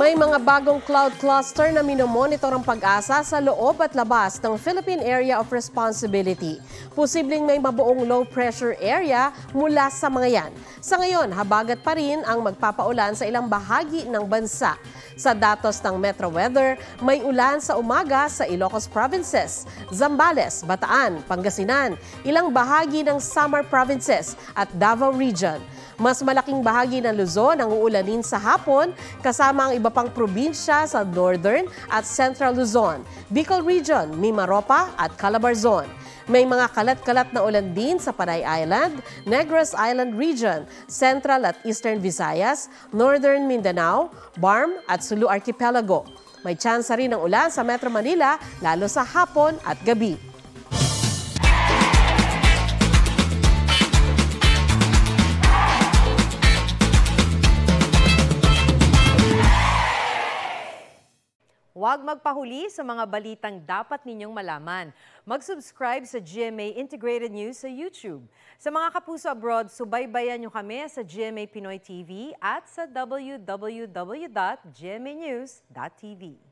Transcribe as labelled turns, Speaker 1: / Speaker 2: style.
Speaker 1: May mga bagong cloud cluster na minomonitor ang pag-asa sa loob at labas ng Philippine Area of Responsibility. Posibleng may mabuong low pressure area mula sa mga yan. Sa ngayon, habagat pa rin ang magpapaulan sa ilang bahagi ng bansa. Sa datos ng Metro Weather, may ulan sa umaga sa Ilocos Provinces, Zambales, Bataan, Pangasinan, ilang bahagi ng Samar Provinces at Davao Region. Mas malaking bahagi ng Luzon ang uulanin sa hapon kasama ang iba pang probinsya sa Northern at Central Luzon, Bicol Region, Mimaropa at Calabarzon. May mga kalat-kalat na ulan din sa Panay Island, Negros Island Region, Central at Eastern Visayas, Northern Mindanao, Barm at Sulu Archipelago. May tsansa rin ng ulan sa Metro Manila lalo sa hapon at gabi.
Speaker 2: Huwag magpahuli sa mga balitang dapat ninyong malaman. Mag-subscribe sa GMA Integrated News sa YouTube. Sa mga kapuso abroad, subaybayan nyo kami sa GMA Pinoy TV at sa www.gmanews.tv.